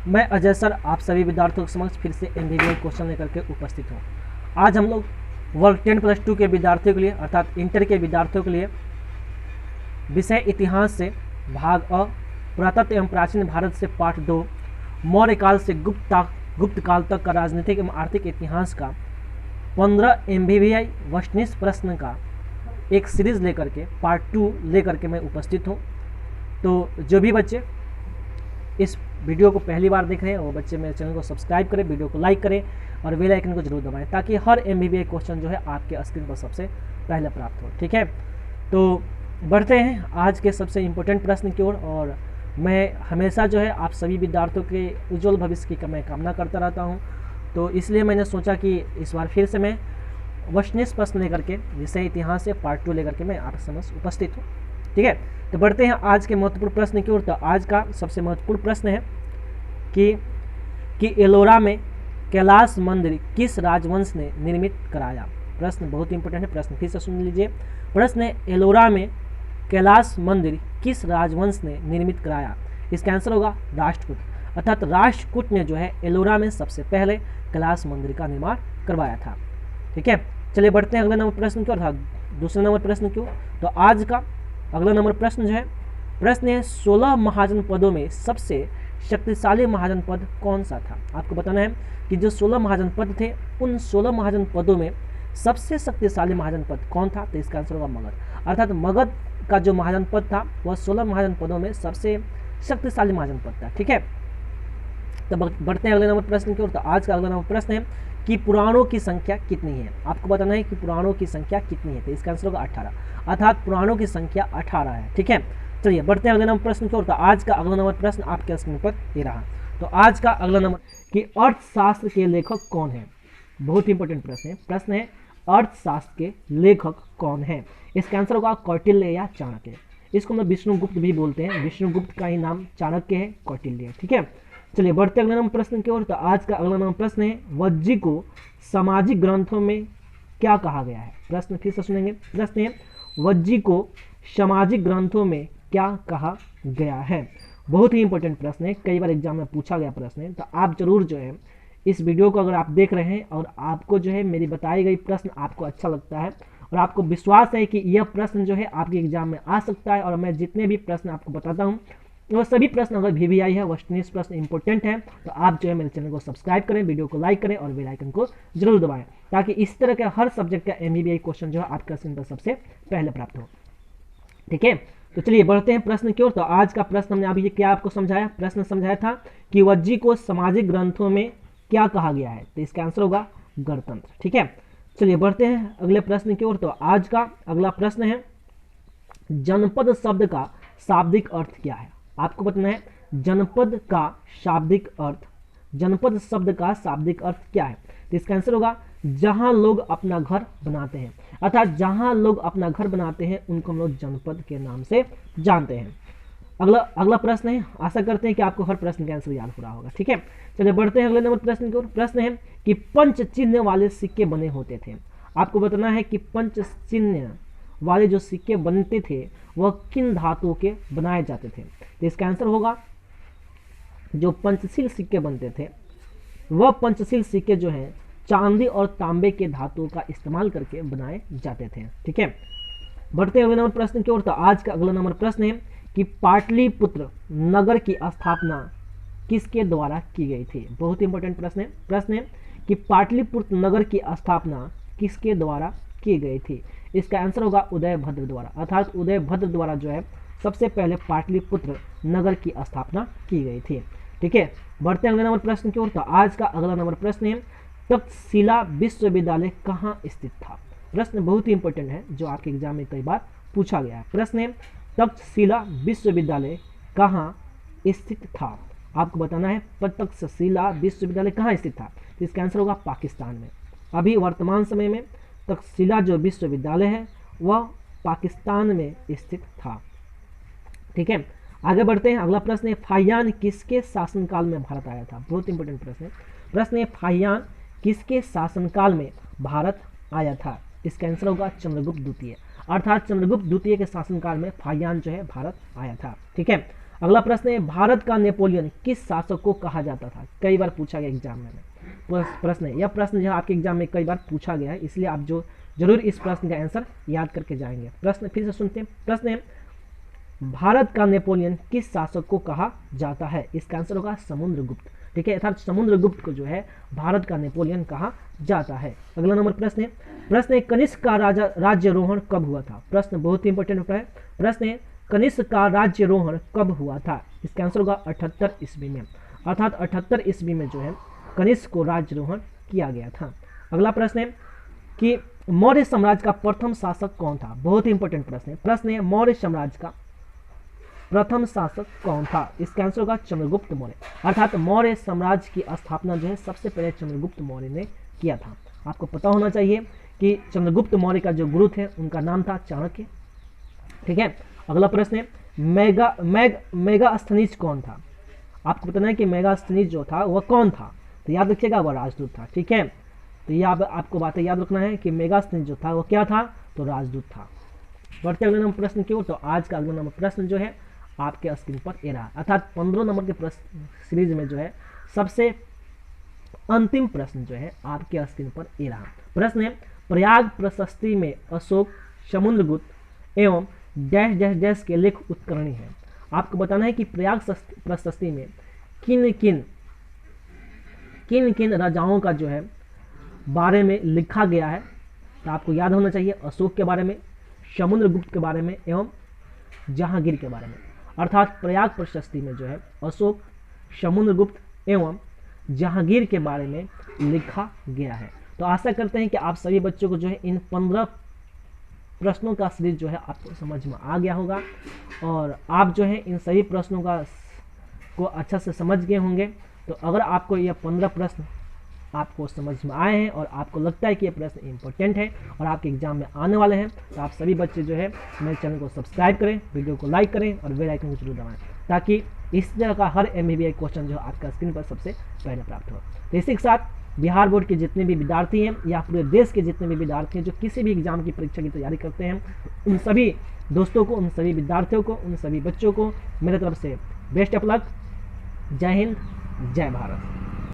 मैं अजय सर आप सभी विद्यार्थियों के समक्ष फिर से एमबीबीए क्वेश्चन लेकर के उपस्थित हूँ। आज हम लोग वर्ग 10+2 के विद्यार्थियों के लिए अर्थात इंटर के विद्यार्थियों के लिए विषय इतिहास से भाग अ पुरातत्व एवं प्राचीन भारत से पाठ 2 मौर्य काल से गुप्त काल तक का राजनीतिक एवं आर्थिक इतिहास का 15 एमबीबीआई वस्तुनिष्ठ प्रश्न का एक सीरीज लेकर के पार्ट 2 लेकर के मैं उपस्थित हूँ। तो जो भी बच्चे इस वीडियो को पहली बार देख रहे हैं वो बच्चे मेरे चैनल को सब्सक्राइब करें, वीडियो को लाइक करें और बेल आइकन को जरूर दबाएं ताकि हर एमबीबीए क्वेश्चन जो है आपके स्क्रीन पर सबसे पहले प्राप्त हो। ठीक है, तो बढ़ते हैं आज के सबसे इम्पोर्टेंट प्रश्न की ओर। और मैं हमेशा जो है आप सभी विद्यार्थियों के उज्जवल भविष्य की मैं कामना करता रहता हूँ, तो इसलिए मैंने सोचा कि इस बार फिर से मैं वस्तुनिष्ठ प्रश्न लेकर के विषय इतिहास से पार्ट 2 लेकर के मैं आपके समक्ष उपस्थित हूँ। ठीक है, तो बढ़ते हैं आज के महत्वपूर्ण प्रश्न की ओर। तो आज का सबसे महत्वपूर्ण प्रश्न है कि एलोरा में कैलाश मंदिर किस राजवंश ने निर्मित कराया। प्रश्न बहुत इंपॉर्टेंट है, प्रश्न फिर से सुन लीजिए। प्रश्न है एलोरा में कैलाश मंदिर किस राजवंश ने निर्मित कराया। इसका आंसर होगा राष्ट्रकूट, अर्थात राष्ट्रकूट ने जो है एलोरा में सबसे पहले कैलाश मंदिर का निर्माण करवाया था। ठीक है, चलिए बढ़ते हैं अगले नंबर प्रश्न की ओर, अर्थात दूसरे नंबर प्रश्न की ओर। तो आज का अगला नंबर प्रश्न जो है, प्रश्न है 16 महाजन पदों में सबसे शक्तिशाली महाजन पद कौन सा था। आपको बताना है कि जो 16 महाजन पद थे उन 16 महाजन पदों में सबसे शक्तिशाली महाजन पद कौन था। तो इसका आंसर होगा मगध, अर्थात मगध का जो महाजन पद था वह 16 महाजन पदों में सबसे शक्तिशाली महाजन पद था। ठीक है, तो बढ़ते हैं अगले नंबर प्रश्न की ओर। तो आज का अगला नंबर प्रश्न है कि पुराणों की संख्या कितनी है। आपको बताना है कि पुराणों की संख्या कितनी है। तो इसका आंसर होगा 18, अर्थात पुराणों की संख्या 18 है। ठीक है, चलिए बढ़ते हैं अगले नंबर प्रश्न की ओर। तो आज का अगला नंबर प्रश्न आपके स्क्रीन पर ये रहा। तो आज का अगला नंबर कि अर्थशास्त्र के लेखक कौन है। बहुत इंपॉर्टेंट प्रश्न है। प्रश्न है अर्थशास्त्र के लेखक कौन है। इसका आंसर होगा कौटिल्य या चाणक्य। इसको हम विष्णुगुप्त भी बोलते हैं। विष्णुगुप्त का ही नाम चाणक्य है, कौटिल्य है। ठीक है, चलिए बढ़ते अगले नंबर प्रश्न की ओर। तो आज का अगला नंबर प्रश्न है वज्जी को सामाजिक ग्रंथों में क्या कहा गया है। प्रश्न फिर से सुनेंगे। प्रश्न है वज्जी को सामाजिक ग्रंथों में क्या कहा गया है। बहुत ही इंपॉर्टेंट प्रश्न है, कई बार एग्जाम में पूछा गया प्रश्न है। तो आप जरूर जो है इस वीडियो को अगर आप देख रहे हैं और आपको जो है मेरी बताई गई प्रश्न आपको अच्छा लगता है और आपको विश्वास है कि यह प्रश्न जो है आपके एग्जाम में आ सकता है, और मैं जितने भी प्रश्न आपको बताता हूँ वो सभी प्रश्न अगर VVI है, वस्तुनिष्ठ प्रश्न इंपॉर्टेंट है, तो आप जो है मेरे चैनल को सब्सक्राइब करें, वीडियो को लाइक करें और बेल आइकन को जरूर दबाएं ताकि इस तरह के हर सब्जेक्ट का MBBI क्वेश्चन जो है आपका स्क्रीन पर सबसे पहले प्राप्त हो। ठीक है, तो चलिए बढ़ते हैं प्रश्न की ओर। तो आज का प्रश्न हमने अभी क्या आपको समझाया। प्रश्न समझाया था कि वज्जी को सामाजिक ग्रंथों में क्या कहा गया है। तो इसका आंसर होगा गणतंत्र। ठीक है, चलिए बढ़ते हैं अगले प्रश्न की ओर। तो आज का अगला प्रश्न है जनपद शब्द का शाब्दिक अर्थ क्या है। आपको बताना है जनपद का शाब्दिक अर्थ, जनपद शब्द का शाब्दिक अर्थ क्या है। तो इसका आंसर होगा जहां लोग अपना घर बनाते हैं, अर्थात जहां लोग अपना घर बनाते हैं उनको हम लोग जनपद के नाम से जानते हैं। अगला प्रश्न है, आशा करते हैं कि आपको हर प्रश्न का आंसर याद हो रहा होगा। ठीक है, चलिए बढ़ते हैं अगले नंबर प्रश्न की ओर। प्रश्न है कि पंच चिन्ह वाले सिक्के बने होते थे। आपको बताना है कि पंच चिन्ह वाले जो सिक्के बनते थे वह किन धातुओं के बनाए जाते थे। तो इसका आंसर होगा जो पंचशील सिक्के बनते थे वह पंचशील सिक्के जो हैं चांदी और तांबे के धातुओं का इस्तेमाल करके बनाए जाते थे। ठीक है, बढ़ते हैं अगले नंबर प्रश्न की ओर। तो आज का अगला नंबर प्रश्न है कि पाटलिपुत्र नगर की स्थापना किसके द्वारा की गई थी। बहुत इंपॉर्टेंट प्रश्न है। प्रश्न है कि पाटलिपुत्र नगर की स्थापना किसके द्वारा की गई थी। इसका आंसर होगा उदयभद्र द्वारा, अर्थात उदयभद्र द्वारा जो है सबसे पहले पाटलिपुत्र नगर की स्थापना की गई थी। ठीक है, बढ़ते हैं अगले नंबर प्रश्न की ओर। तो आज का अगला नंबर प्रश्न है तक्षशिला विश्वविद्यालय कहाँ स्थित था। प्रश्न बहुत ही इंपॉर्टेंट है जो आपके एग्जाम में कई बार पूछा गया है। प्रश्न है तक्षशिला विश्वविद्यालय कहाँ स्थित था। आपको बताना है तक्षशिला विश्वविद्यालय कहाँ स्थित था। तो इसका आंसर होगा पाकिस्तान में। अभी वर्तमान समय में तक्षशिला जो विश्वविद्यालय है वह पाकिस्तान में स्थित था। ठीक है, आगे बढ़ते हैं। अगला प्रश्न है फाहियान किसके शासनकाल में भारत आया था। बहुत इंपॉर्टेंट प्रश्न है। प्रश्न है फाहियान किसके शासनकाल में भारत आया था। इसका आंसर होगा चंद्रगुप्त द्वितीय, अर्थात चंद्रगुप्त द्वितीय के शासनकाल में फाहियान जो है भारत आया था। ठीक है, अगला प्रश्न है, भारत का नेपोलियन किस शासक को कहा जाता था? कई बार पूछा गया एग्जाम में प्रश्न है, यह प्रश्न जो है आपके एग्जाम में कई बार पूछा गया है, इसलिए आप जो जरूर इस प्रश्न का आंसर याद करके जाएंगे। प्रश्न फिर से सुनते हैं। प्रश्न है, भारत का नेपोलियन किस शासक को कहा जाता है? इसका आंसर होगा समुद्रगुप्त। ठीक है, अर्थात समुद्रगुप्त को जो है भारत का नेपोलियन कहा जाता है। अगला नंबर प्रश्न है कनिष्क का राज्यारोहण कब हुआ था? प्रश्न बहुत ही इंपॉर्टेंट होता है। प्रश्न है, कनिष्क का राज्यारोहण कब हुआ था? इसका आंसर होगा 78 ईस्वी में, अर्थात 78 ईस्वी में जो है कनिष्क को राज्यारोहण किया गया था। अगला प्रश्न है कि मौर्य साम्राज्य का प्रथम शासक कौन था? बहुत ही इंपॉर्टेंट प्रश्न है। प्रश्न है, मौर्य साम्राज्य का प्रथम शासक कौन था? इसका आंसर होगा चंद्रगुप्त मौर्य, अर्थात मौर्य साम्राज्य की स्थापना जो है सबसे पहले चंद्रगुप्त मौर्य ने किया था। आपको पता होना चाहिए कि चंद्रगुप्त मौर्य का जो गुरु थे उनका नाम था चाणक्य। ठीक है, अगला प्रश्न है, मेगास्थनीज कौन था? आपको बताना है कि मेगास्थनीज जो था वह कौन था, तो याद रखिएगा वह राजदूत था। ठीक है, तो ये आपको बातें याद रखना है कि मेगास्थनीज जो था वह क्या था, तो राजदूत था। बढ़ते अगले नंबर प्रश्न की ओर। तो आज का अगला नंबर प्रश्न जो है आपके स्क्रीन पर ये रहा, अर्थात 15 नंबर के प्रश्न सीरीज में जो है सबसे अंतिम प्रश्न जो है आपके स्क्रीन पर ये रहा। प्रश्न है, प्रयाग प्रशस्ति में अशोक, समुद्रगुप्त एवं डैश डैश डैश के लेख उत्कर्णी है। आपको बताना है कि प्रयाग प्रशस्ति में किन किन राजाओं का जो है बारे में लिखा गया है। तो आपको याद होना चाहिए अशोक के बारे में, समुद्रगुप्त के बारे में एवं जहांगीर के बारे में। अर्थात प्रयाग प्रशस्ति में जो है अशोक, समुद्रगुप्त एवं जहांगीर के बारे में लिखा गया है। तो आशा करते हैं कि आप सभी बच्चों को जो है इन 15 प्रश्नों का सीरीज जो है आपको समझ में आ गया होगा और आप जो है इन सभी प्रश्नों को अच्छा से समझ गए होंगे। तो अगर आपको यह 15 प्रश्न आपको समझ में आए हैं और आपको लगता है कि ये प्रश्न इंपॉर्टेंट है और आपके एग्जाम में आने वाले हैं, तो आप सभी बच्चे जो है मेरे चैनल को सब्सक्राइब करें, वीडियो को लाइक करें और बेल आइकन को जरूर दबाएं, ताकि इस तरह का हर MBBI क्वेश्चन जो आपका स्क्रीन पर सबसे पहले प्राप्त हो। तो इसी के साथ बिहार बोर्ड के जितने भी विद्यार्थी हैं या पूरे देश के जितने भी विद्यार्थी हैं जो किसी भी एग्जाम की परीक्षा की तैयारी करते हैं, उन सभी दोस्तों को, उन सभी विद्यार्थियों को, उन सभी बच्चों को मेरे तरफ से बेस्ट ऑफ लक। जय हिंद, जय भारत।